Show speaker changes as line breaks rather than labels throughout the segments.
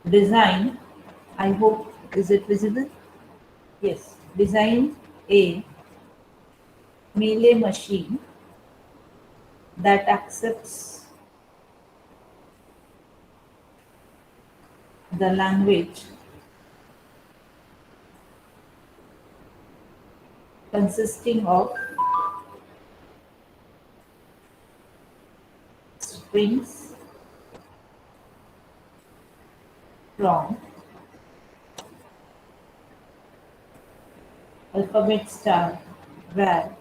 design, I hope, is it visible? Yes, design a Mealy machine that accepts the language consisting of strings from alphabet star, where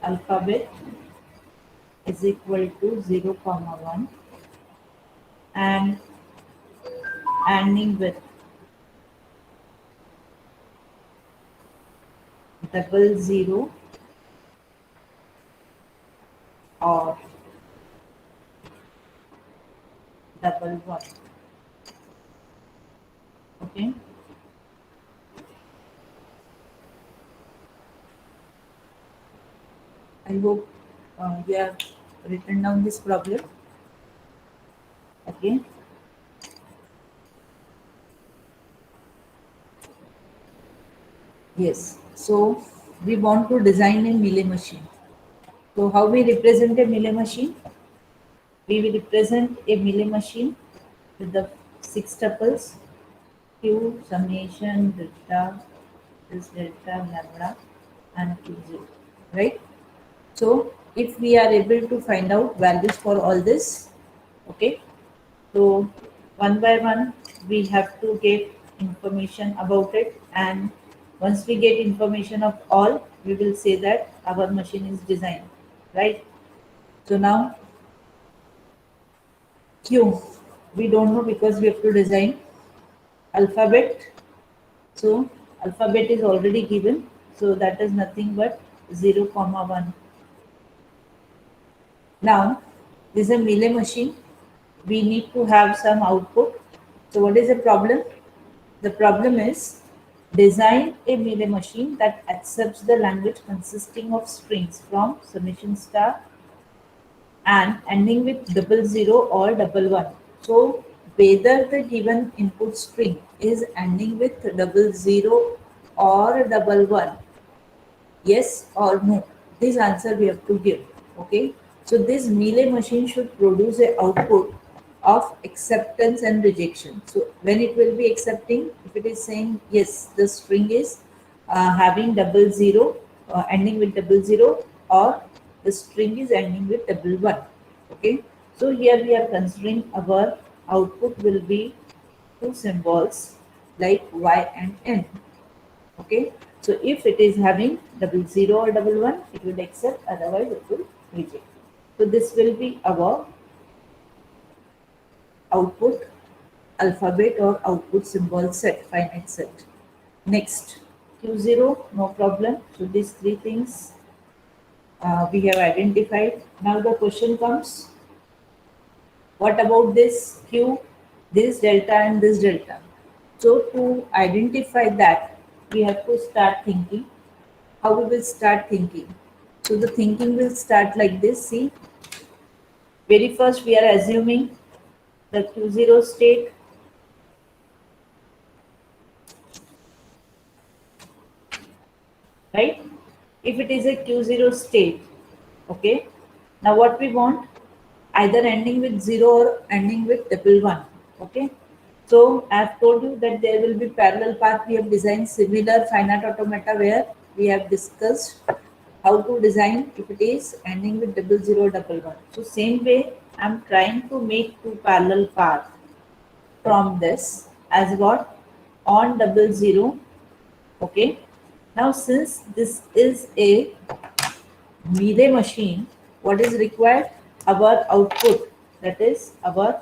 alphabet is equal to 0, comma 1, and ending with double zero or double one. Okay, I hope you have written down this problem. Okay, yes. So we want to design a Mealy machine. So how we represent a Mealy machine? We will represent a Mealy machine with the six tuples q summation delta is delta lambda and q0, right? So if we are able to find out values for all this, okay, so one by one we have to get information about it, and once we get information of all, we will say that our machine is designed, right? So now q, we don't know because we have to design alphabet. So alphabet is already given, so that is nothing but 0, comma 1. Now this is a Mealy machine. We need to have some output. So what is the problem? The problem is design a Mealy machine that accepts the language consisting of strings from summation star and ending with double zero or double one. So whether the given input string is ending with double zero or double one, yes or no, this answer we have to give. Okay, so this Mealy machine should produce a output of acceptance and rejection. So when it will be accepting, if it is saying yes, the string is having double zero, ending with double zero, or the string is ending with double one. Okay, so here we are considering our output will be two symbols like y and n. Okay, so if it is having double zero or double one, it will accept, otherwise it will reject. So this will be our output alphabet or output symbol set, finite set. Next, q0, no problem. So these three things we have identified. Now the question comes, what about this q, this delta and this delta? So to identify that, we have to start thinking. How we will start thinking? So the thinking will start like this. See, very first we are assuming the q0 state, right? If it is a q0 state, okay. Now what we want? Either ending with 0 or ending with double one. Okay. So I have told you that there will be parallel path. We have designed similar finite automata where we have discussed how to design if it is ending with double zero double one. So same way I'm trying to make two parallel paths from this as what, on double zero. Okay. Now since this is a Mealy machine, what is required? Our output, that is our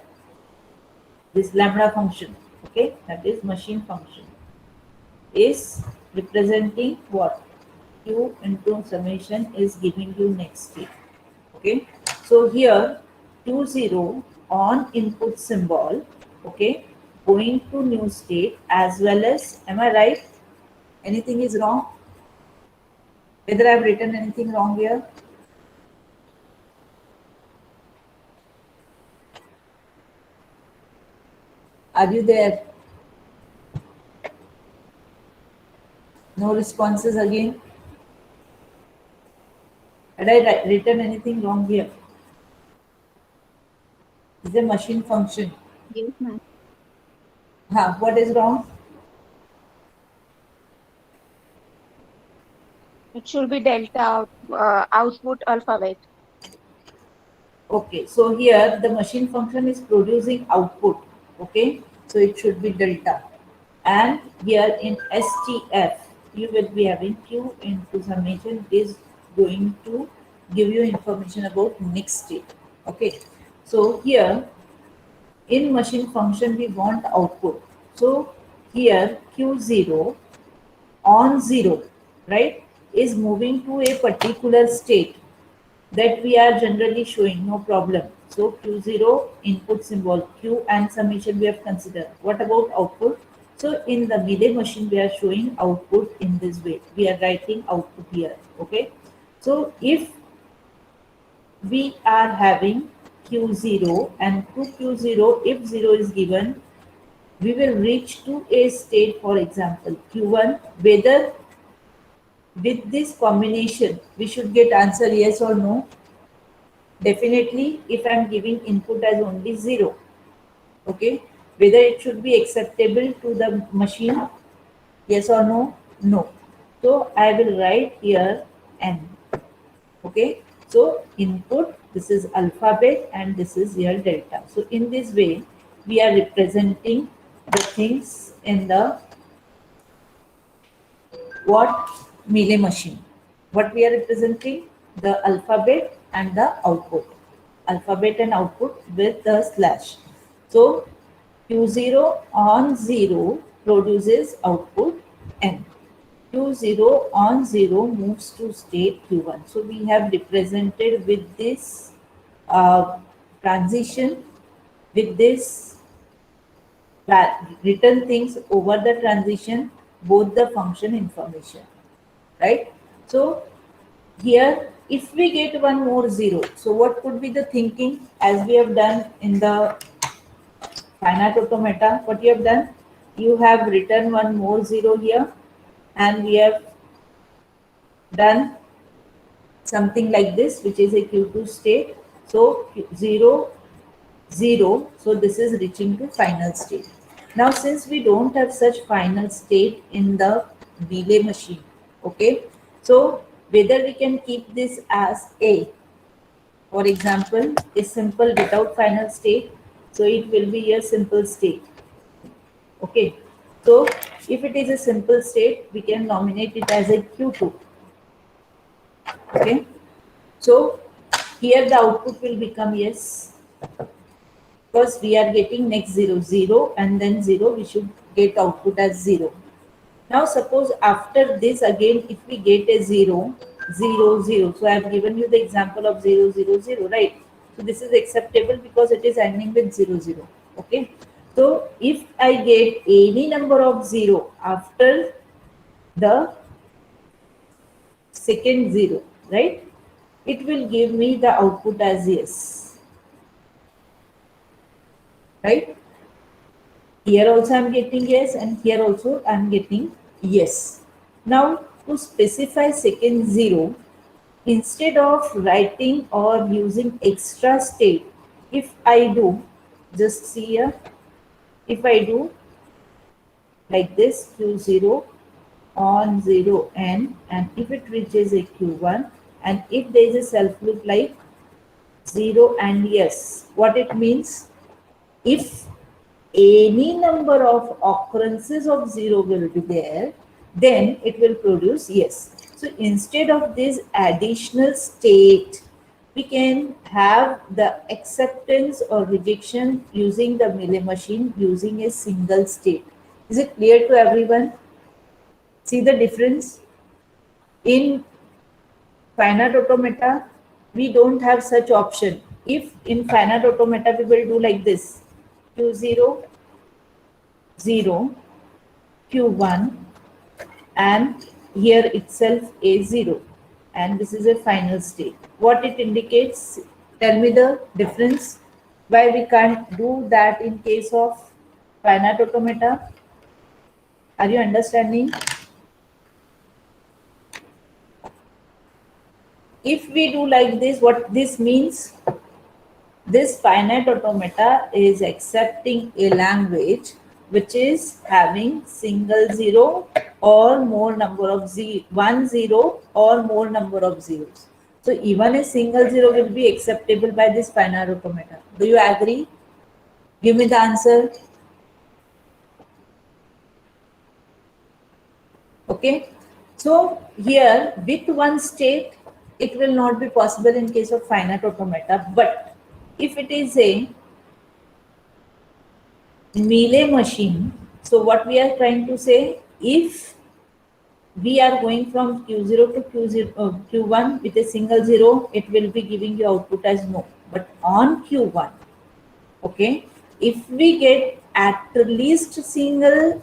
this lambda function, okay, that is machine function, is representing what? Q into summation is giving you next state. Okay, so here q0 on input symbol, okay, going to new state as well as, am I right? Anything is wrong? Whether I've written anything wrong here? Are you there? No responses again. Had I written anything wrong here? Is a machine function.
Yes, ma'am.
What is wrong?
It should be delta output alphabet.
Okay, so here the machine function is producing output. Okay, so it should be delta. And here in STF, you will be having Q into summation is going to give you information about next state. Okay, so here in machine function we want output. So here Q0 on 0, right, is moving to a particular state that we are generally showing, no problem. So Q0 input symbol, Q and summation we have considered. What about output? So in the Mealy machine, we are showing output in this way. We are writing output here. Okay. So if we are having Q0 and to Q0, if 0 is given, we will reach to a state, for example, Q1, whether with this combination, we should get answer yes or no. Definitely, if I am giving input as only 0, okay, whether it should be acceptable to the machine, yes or no, no. So I will write here n, okay. So input, this is alphabet and this is here delta. So in this way, we are representing the things in the what Mealy machine. What we are representing? The alphabet and the output. Alphabet and output with the slash. So Q0 on 0 produces output N. Q0 on 0 moves to state Q1. So we have represented with this transition, with this written things over the transition, both the function information, right? So here, if we get one more 0, so what could be the thinking as we have done in the finite automata? What you have done? You have written one more 0 here, and we have done something like this, which is a Q2 state. So 0, 0. So this is reaching to final state. Now, since we don't have such final state in the relay machine, okay, so whether we can keep this as a, for example, is simple without final state, so it will be a simple state. Okay, so if it is a simple state, we can nominate it as a Q2. Okay, so here the output will become yes, because we are getting next 0, 0 and then 0, we should get output as 0. Now suppose after this again, if we get a 0, 0, 0. So I have given you the example of 0, 0, 0, right? So this is acceptable because it is ending with 0, 0. Okay. So if I get any number of 0 after the second 0, right? It will give me the output as yes. Right? Here also I am getting yes and here also I am getting yes. Now to specify second 0, instead of writing or using extra state, if I do, just see here, if I do like this Q0 on 0 n, and if it reaches a Q1 and if there is a self loop like 0 and yes, what it means? If any number of occurrences of 0 will be there, then it will produce yes. So instead of this additional state, we can have the acceptance or rejection using the Mealy machine using a single state. Is it clear to everyone? See the difference? In finite automata, we don't have such option. If in finite automata we will do like this, Q0, 0, Q1, and here itself A0, and this is a final state. What it indicates? Tell me the difference. Why we can't do that in case of finite automata? Are you understanding? If we do like this, what this means? This finite automata is accepting a language which is having single zero or more number of one zero or more number of zeros. So even a single zero will be acceptable by this finite automata. Do you agree? Give me the answer. Okay. So here with one state, it will not be possible in case of finite automata. But if it is a Mealy machine, so what we are trying to say, if we are going from Q0 to Q1 with a single zero, it will be giving you output as no. But on Q1, okay, if we get at least single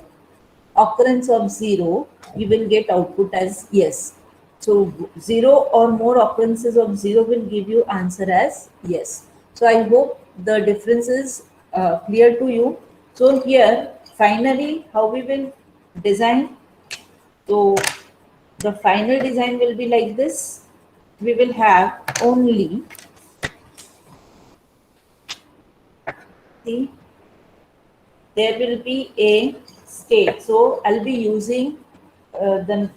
occurrence of zero, you will get output as yes. So zero or more occurrences of zero will give you answer as yes. So I hope the difference is clear to you. So here finally how we will design. So the final design will be like this. We will have only, see, there will be a state. So I'll be using the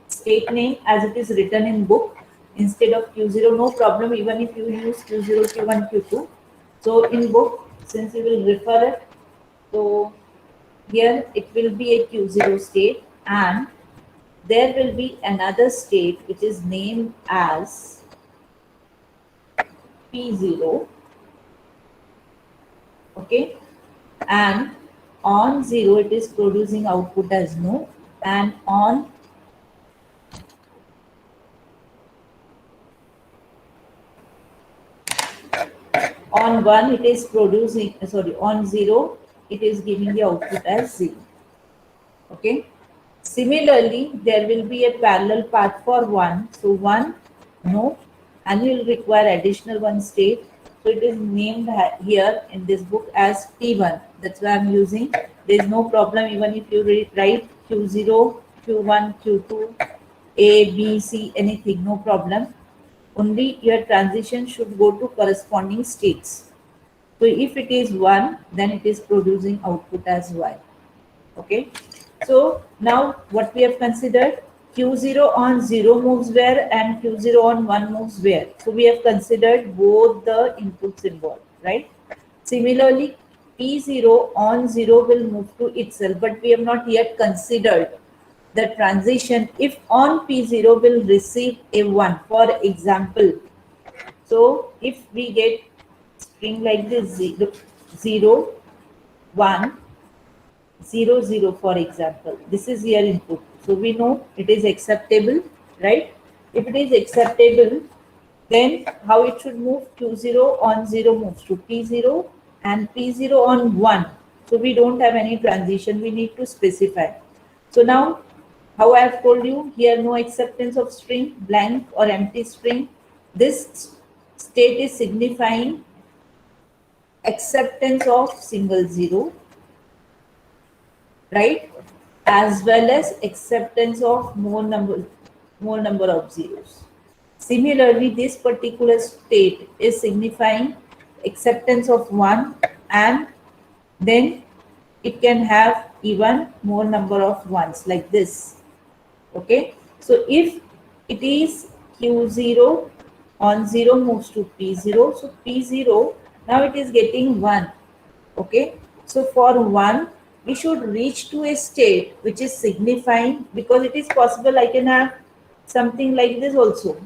state name as it is written in book instead of Q0. No problem, even if you use Q0, Q1, Q2. So in book, since you will refer it, so here it will be a Q0 state, and there will be another state which is named as P0. Okay, and on 0 it is producing output as no, and on 1 it is producing, sorry, on 0 it is giving the output as 0. Okay, similarly there will be a parallel path for 1. So 1 no, and you will require additional one state. So it is named here in this book as P1. That's why I'm using. There is no problem even if you write Q0, Q1, Q2, A, B, C, anything, no problem. Only your transition should go to corresponding states. So if it is 1, then it is producing output as Y. Okay. So now what we have considered, Q0 on 0 moves where and Q0 on 1 moves where. So we have considered both the inputs involved, right? Similarly, P0 on 0 will move to itself, but we have not yet considered the transition if on P0 will receive a 1. For example, so if we get string like this 0, 1, 0, 0, for example, this is your input. So we know it is acceptable, right? If it is acceptable, then how it should move? Q0 on 0 moves to P0 and P0 on 1. So we don't have any transition, we need to specify. So now, how I have told you, here no acceptance of string, blank or empty string. This state is signifying acceptance of single zero, right, as well as acceptance of more number of zeros. Similarly, this particular state is signifying acceptance of 1, and then it can have even more number of ones like this. Okay, so if it is Q0 on 0 moves to P0, so P0 now it is getting 1. Okay, so for 1 we should reach to a state which is signifying, because it is possible I can have something like this also.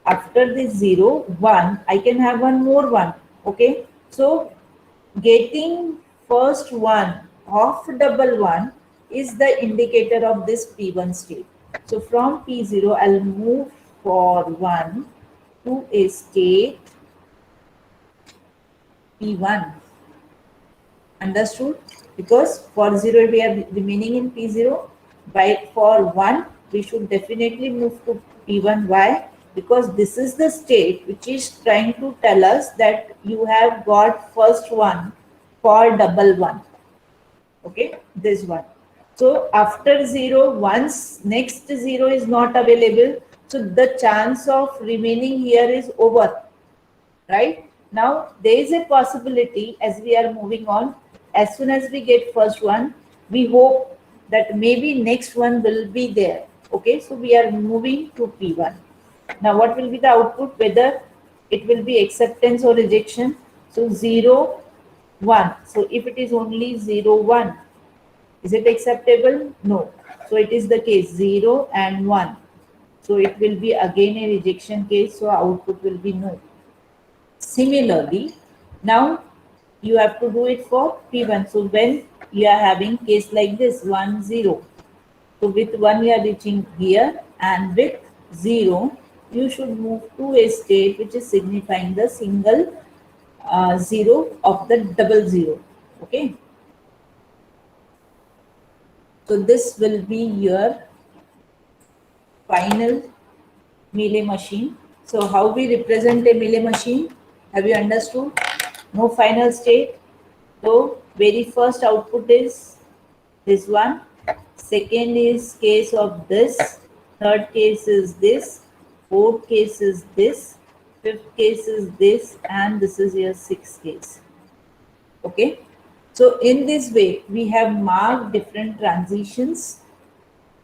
After this 0, 1, I can have one more 1. Okay, so getting first one of double 1 is the indicator of this P1 state. So from P0, I'll move for 1 to a state P1. Understood? Because for 0 we are remaining in P0. By for 1 we should definitely move to P1. Why? Because this is the state which is trying to tell us that you have got first one for double one. Okay, this one. So after 0, once next 0 is not available, so the chance of remaining here is over, right? Now there is a possibility as we are moving on, as soon as we get first one, we hope that maybe next one will be there. Okay, so we are moving to P1. Now what will be the output, whether it will be acceptance or rejection? So 0, 1. So if it is only 0, 1, is it acceptable? No. So it is the case 0 and 1. So it will be again a rejection case, so output will be no. Similarly, now you have to do it for P1. So when you are having case like this 1, 0. So with 1 you are reaching here, and with 0 you should move to a state which is signifying the single 0 of the double 0. Okay. So this will be your final Mealy machine. So how we represent a Mealy machine? Have you understood? No final state. So very first output is this one. Second is case of this. Third case is this. Fourth case is this. Fifth case is this, and this is your sixth case. Okay. So in this way, we have marked different transitions.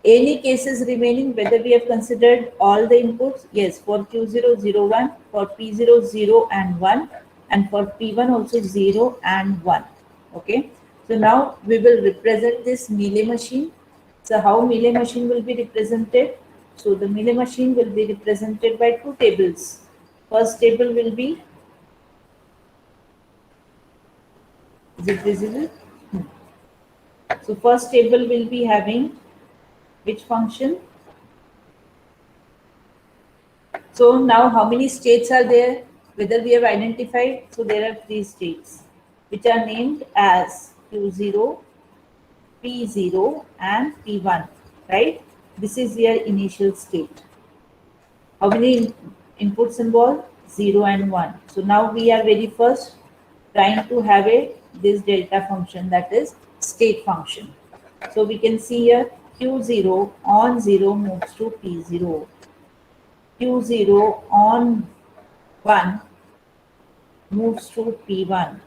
Any cases remaining, whether we have considered all the inputs? Yes, for Q0, 0, 1, for P0, 0 and 1, and for P1 also 0 and 1. Okay. So now we will represent this Mealy machine. So how Mealy machine will be represented? So the Mealy machine will be represented by two tables. First table will be, is it visible? So first table will be having which function? So now how many states are there? Whether we have identified, so there are 3 states which are named as Q0, P0 and P1, right? This is your initial state. How many inputs involved? 0 and 1. So now we are very first trying to have this delta function, that is state function. So we can see here Q0 on 0 moves to P0. Q0 on 1 moves to P1.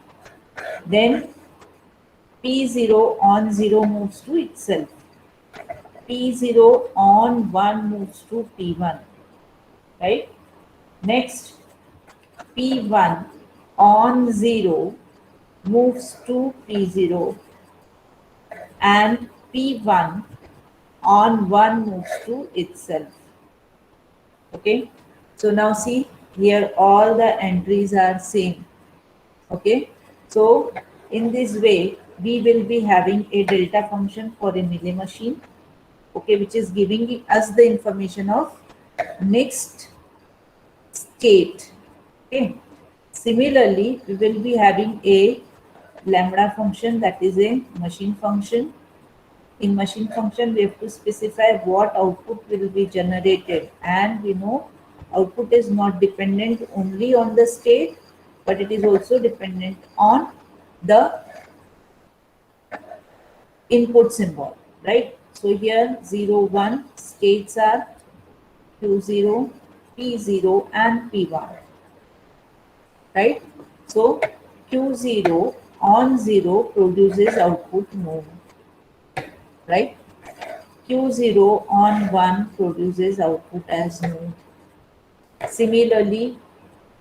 Then P0 on 0 moves to itself. P0 on 1 moves to P1. Right? Next, P1 on 0 moves to P0. And P1 on 1 moves to itself. Okay. So now see here all the entries are same. Okay. So in this way we will be having a delta function for a Mealy machine. Okay, which is giving us the information of next state. Okay. Similarly, we will be having a lambda function, that is a machine function. In machine function, we have to specify what output will be generated, and we know output is not dependent only on the state, but it is also dependent on the input symbol, right? So here 0, 1 states are Q0, P0 and P1, right? So Q0 on 0 produces output no, right? Q0 on 1 produces output as no. Similarly,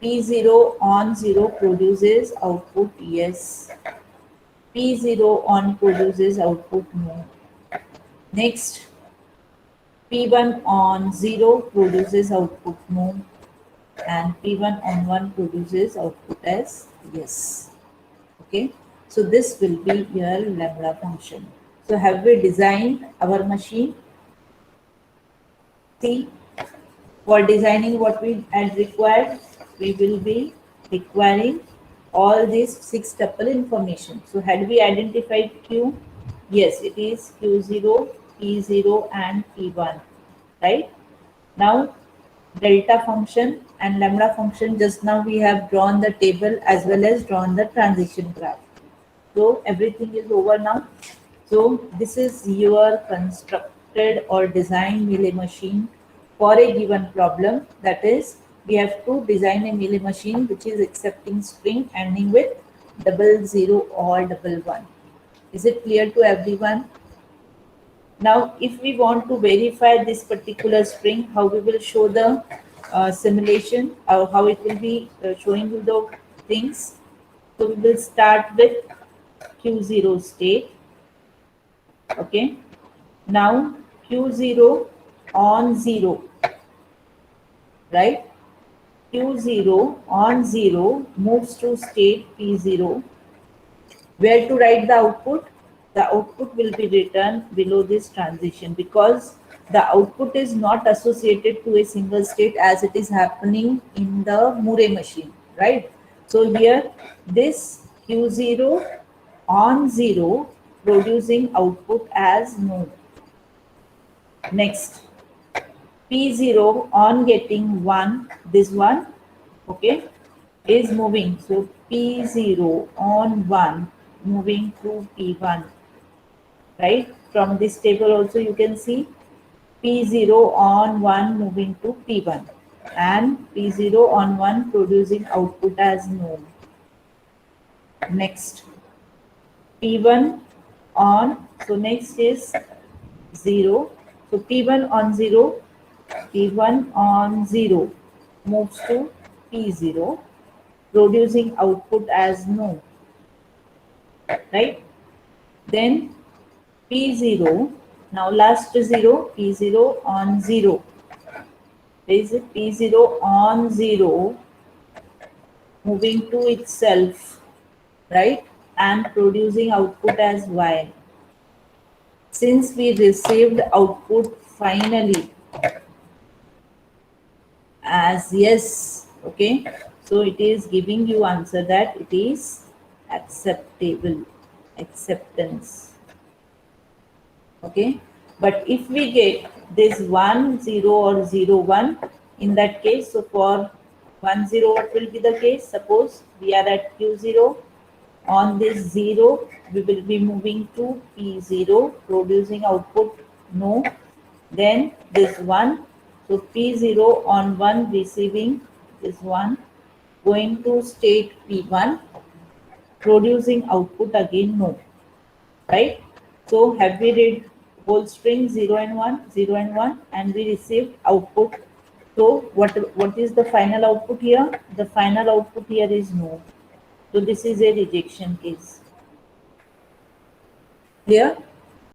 P0 on 0 produces output yes. P0 on produces output no. Next, P1 on 0 produces output no, and P1 on 1 produces output as yes. Okay, so this will be your lambda function. So have we designed our machine? See, for designing what we had required, we will be requiring all these 6 tuple information. So had we identified Q? Yes, it is Q0, P0 and P1, right? Now delta function and lambda function, just now we have drawn the table as well as drawn the transition graph. So everything is over now. So this is your constructed or designed Mealy machine for a given problem. That is, we have to design a Mealy machine which is accepting string ending with 00 or 11. Is it clear to everyone? Now, if we want to verify this particular string, how we will show the simulation, or how it will be showing you the things. So we will start with Q0 state. Okay. Now Q0 on 0, right? Q0 on 0 moves to state P0. Where to write the output? The output will be written below this transition, because the output is not associated to a single state as it is happening in the Murray machine, right? So here this Q0 on 0 producing output as no. Next, P0 on getting 1, this one, okay, is moving. So P0 on 1 moving to P1, right? From this table also you can see P0 on 1 moving to P1 and P0 on 1 producing output as no. Next, P1 on, so next is 0. So P1 on 0, P1 on 0 moves to P0, producing output as no, right? Then P0, now last 0, P0 on 0. Is it P0 on 0 moving to itself, right? And producing output as Y. Since we received output finally as yes, okay, so it is giving you answer that it is acceptable, acceptance, okay. But if we get this 1 0 or 0 1, in that case, so for 1 0 what will be the case? Suppose we are at Q0, on this 0 we will be moving to P0 producing output no. Then this 1, so P0 on 1 receiving this 1 going to state P1 producing output again no, right? So have we read whole string 0 and 1, 0 and 1, and we received output. So what is the final output here? The final output here is no. So this is a rejection case. Clear?